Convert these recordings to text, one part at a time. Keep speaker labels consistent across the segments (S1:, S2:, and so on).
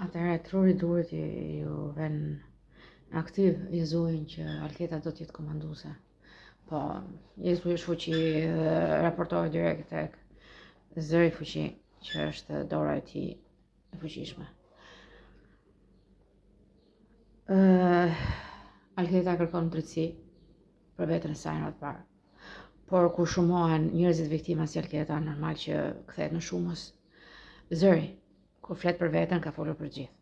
S1: Atëherë truri duhet ju vën aktiv Jezuin që Alketa do t'jetë komanduese. Po, Jezu është fuqi dhe raportohet direkt tek zëri fuqi që është dora e tij e fuqishme. Alketa kërkon drejtësi për veten e saj në të parë. Por kur shumohen njerëzit viktima si Alketa, normal që kthehet në shumës. Zëri, kur flet për veten, ka folur për gjithë.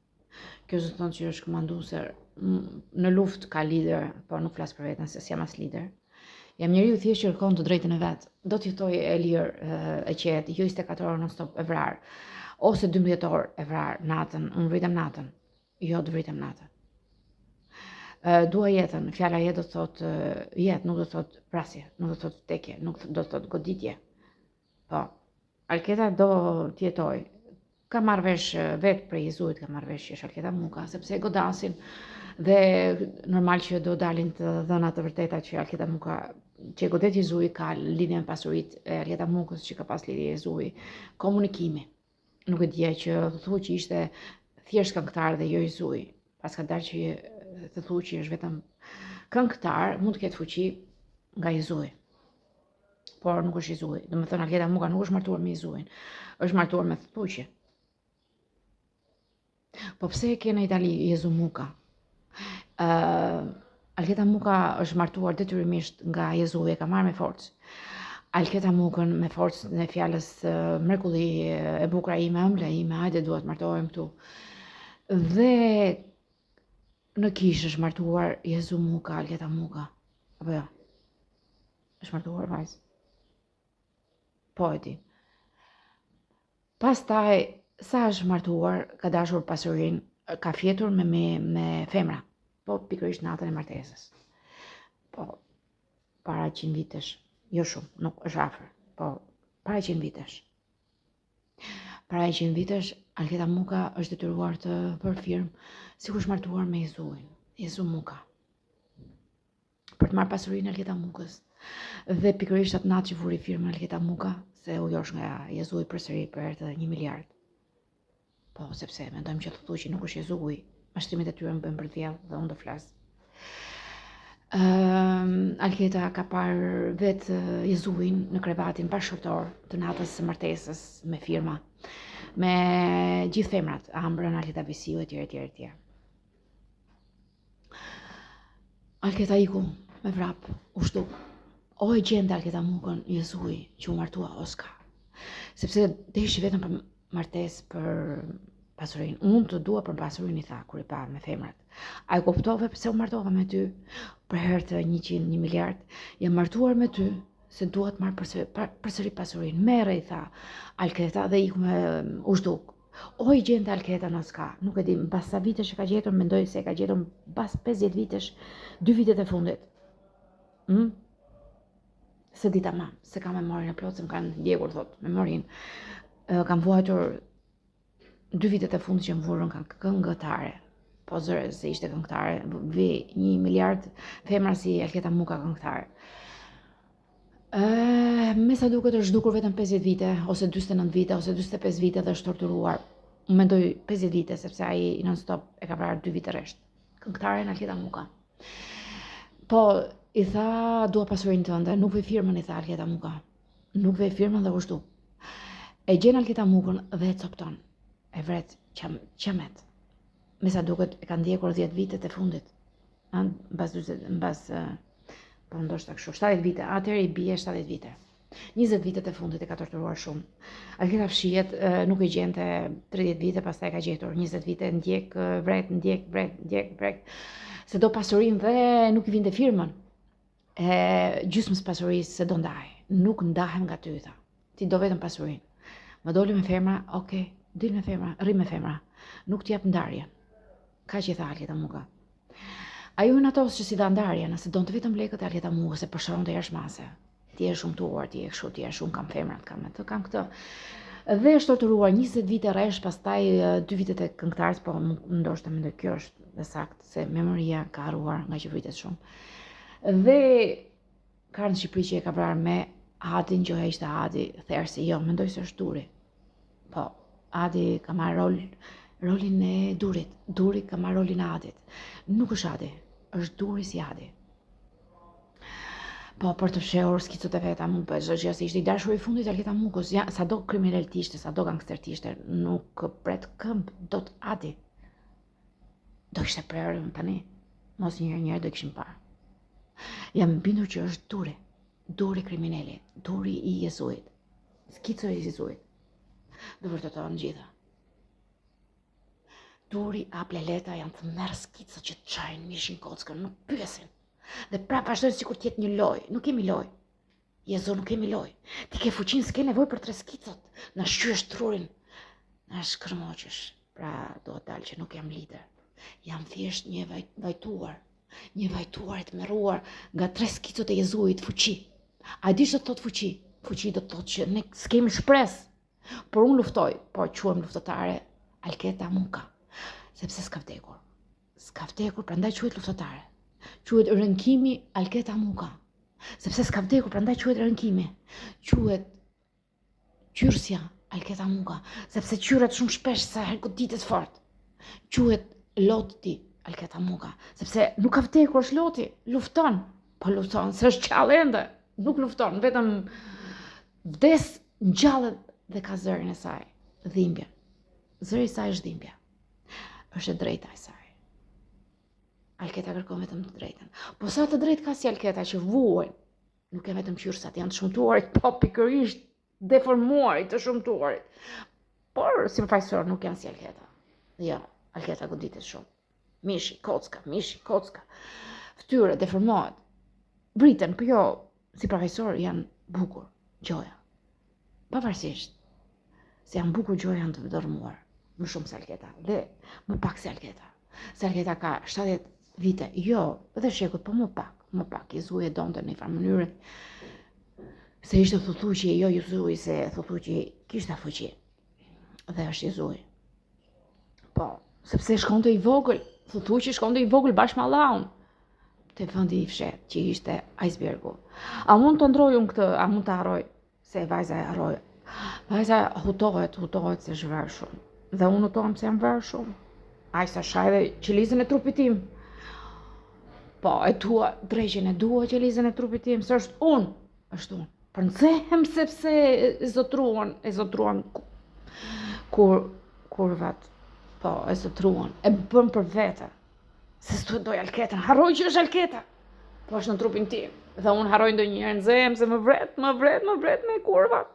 S1: Kjo do të thonë që është komanduese në luftë ka lider, por nuk flas për veten se jam as lider. Jam njeriu thjesht që kërkon të drejtën e vet. Do të jetoj e lirë, e qetë, jo 24 orë non-stop e vrar, ose 12 orë e vrar natën, unë vritem natën. Jo, të vritem natën. Dua jetën, fjala jetë do të thotë jetë, nuk do të thotë vrasje, nuk do të thotë vdekje, nuk do të thotë goditje. Po, Alketa do të jetoj. Ka marrë vesh vetë për Jezuit, ka marrë vesh që është Alketa Muka, sepse e godasin dhe normal që do dalin të dhëna të vërteta që Alketa Muka, që e godet Jezui ka lidhje me pasuritë e Alketa Mukës që ka pas lidhje Jezui, komunikimi. Nuk e dija që thu që ishte thjesht këngëtar dhe jo Jezui. Pas ka dalë që të thu që është vetëm këngëtar, mund të ketë fuqi nga Jezui. Por nuk është Jezui. Do të thonë Alketa Muka nuk është martuar me Jezuin, është martuar me thuqje. Po pse e ke në Itali Jezu Muka? Alketa Muka është martuar detyrimisht nga Jezui, e ka marrë me forcë. Alketa Mukën me forcën e fjalës mrekulli e bukura ime, ëmbla ime, hajde duhet martohem këtu. Dhe në kishë është martuar Jezu Muka, Alketa Muka. Apo jo? Është martuar vajzë. Po e di. Pastaj sa është martuar, ka dashur pasurinë, ka fjetur me femra, po pikërisht natën e martesës. Po, para 100 vitesh, jo shumë, nuk është afër, po para 100 vitesh. Para 100 vitesh, Alketa Muka është detyruar të bërë firmë, sikur është martuar me Jezuin, Jezu Muka. Për të marrë pasurinë e Alketa Mukës. Dhe pikërisht atë natë që vuri firmën Alketa Muka, se u josh nga Jezui përsëri për herë të 1 miliard. Po, sepse mendojmë që të thuqi nuk është Jezui, mashtrimet e tyre më bëjnë bërthjell dhe unë do flas. Alketa ka parë vetë Jezuin në krevatin bashkëtorë të natës së martesës me firma, me gjithë femrat, Ambrën, Alketa Visiu etj. Alketa iku me vrap, u shtu. O e gjende Alketa Mukën Jezui që u martua Oska. Sepse deshi vetëm për martesë për pasurinë. Unë të dua për pasurinë, i tha, kur i pa me femrat. A e kuptove pse u martova me ty për herë të 1 miliard? Jam martuar me ty se dua të marr përsëri pasurinë. Merre, i tha Alketa dhe iku me u zhduk. O i gjente Alketa në Oska. Nuk e di, mbas sa vitesh e ka gjetur, mendoj se e ka gjetur mbas 50 vitesh, 2 vitet e fundit. Se dita ma, se ka memorin e plotë, se më kanë djegur, thot, memorin. Kam vuajtur 2 vitet e fundit që më vurën kanë këngëtare. Po zëre, se ishte këngëtare, vi 1 miliard femra si Alketa Muka këngëtare. Me sa duket është zhdukur vetëm 50 vite, ose 49 vite, ose 45 vite dhe është torturuar. Më mendoj 50 vite, sepse ai non-stop e ka vrarë 2 vite rresht. Këngëtare në Alketa Muka. Po, i tha, dua pasurinë tënde, nuk vej firmën, i tha Alketa Muka. Nuk vej firmën dhe u zhdu. E gjen Alketa Mukën dhe e copton. E vret qamet. Me sa duket e ka ndjekur 10 vitet e fundit. Mbas po ndoshta kështu 70 vite, atëherë i bie 70 vite. 20 vitet e fundit e ka torturuar shumë. Alketa fshihet, nuk e gjente 30 vite, pastaj e ka gjetur 20 vite, ndjek, vrek. Se do pasurinë dhe nuk i vinte firmën. Gjysmës pasurisë se do ndaj. Nuk ndahem nga ty, tha. Ti do vetëm pasurinë. Më doli me femra, okay, dil me femra, rri me femra. Nuk t'jap ndarjen. Ka që i tha Alketa Muka. Ajo në atos që si dha ndarjen, nëse do të vetëm lekët e Alketa Muka, se përshëron të jashtë mase. Ti e shumë tuar, ti e kështu, ti e shumë kam femrat, kam këtë. Dhe është torturuar 20 vite rresht, pastaj 2 vitet e këngëtarës, po ndoshta mendoj kjo është dhe sakt, se memoria ka harruar nga që vritet shumë. Dhe ka në Shqipëri që e ka vrarë me Adin, gjoja ishte Adi, thersi, jo, mendoj se është Duri. Po, Adi ka marrë rolin e durit. Duri ka marrë rolin e Adit. Nuk është Adi, është duri si Adi. Po, për të fshehur skicot e veta, mu për çdo gjë se ishte i dashur i fundit Alketa Mukës, ja, sa do kriminal t'ishte, sa do gangster t'ishte, nuk pret këmbë dot Adi. Do kishte prerë tani, mos njëherë do kishim parë. Jam bindur që është duri kriminali, duri i Jezuit, skico i Jezuit. Do vërtetojnë gjitha. Duri a pleleta janë të merë skica që të qajnë mishin kockën, nuk pyesin. Dhe prap vazhdojnë sikur t'jetë një lojë, nuk kemi lojë. Jezu nuk kemi lojë. Ti ke fuqinë, s'ke nevojë për 3 skicat. Na shqyesh trurin, na shkërmoqesh. Pra do të dalë që nuk jam lider. Jam thjesht një vajtuar. Një vajtuar i të merruar nga 3 skicot e Jezuit fuqi. A di ç'do të thotë fuqi? Fuqi do të thotë që ne s'kemi shpresë. Por unë luftoj, po quhem luftëtare Alketa Muka, sepse s'ka vdekur. S'ka vdekur, prandaj quhet luftëtare. Quhet rënkimi Alketa Muka, sepse s'ka vdekur, prandaj quhet rënkimi. Quhet qyrsja Alketa Muka, sepse qyret shumë shpesh sa herë goditet fort. Quhet loti Alketa Muka, sepse nuk ka vdekur, është loti, lufton, po lufton, se është qallë ende, nuk lufton, vetëm vdes, ngjallet dhe ka zërin e saj, dhimbje. Zëri i saj është dhimbja, është e drejta e saj. Alketa kërkon vetëm të drejtën. Po sa të drejtë ka si Alketa që vuajnë, nuk e vetëm qyrsat, janë të shumtuarit, po pikërisht deformuarit të shumtuarit. Por si përfaqësor nuk janë si Alketa. Jo, Alketa goditet shumë. Mishi, kocka. Fytyra deformohet. Briten, po jo, si përfaqësor janë bukur, gjoja. Pavarësisht se janë bukur, gjoja janë të vëdërmuar. Më shumë se Alketa, dhe më pak se Alketa. Se Alketa ka 70 vite, jo, edhe shekut, po më pak, Jezui e donte në një farë mënyrë, se ishte thuthuqi, jo Jezui, se thuthuqi kishte fuqi, dhe është Jezui. Po, sepse shkonte i vogël, thuthuqi shkonte i vogël bashkë me Allahun, te vendi i fshet, që ishte icebergu. A mund të ndroj unë këtë, a mund të harroj, se vajza e harroj. Vajza hutohet se është vrarë shumë. Dhe unë hutohem se jam vrarë shumë. Aj sa shaj dhe qelizën e trupit tim. Po, e tua dreqen e dua qelizën e trupit tim, se është unë. Për nëzehem sepse e zotruan kurvat. Po, e zotruan, e bëm për vete. Se s'tu e doj Alketën, harroj që është Alketa. Po është në trupin tim. Dhe unë harroj ndonjëherë nëzehem se më vret me kurvat.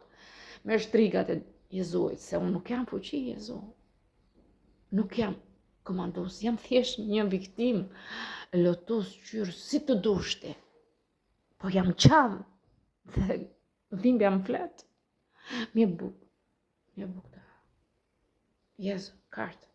S1: Me shtrigat e Jezuit, se unë nuk jam fuqi Jezu. Nuk jam komandus, jam thjesht një viktim, lotus qyrë si të dushti. Po jam qavë dhe dhimbja më flet. Mje buk të. Jezu, kartë.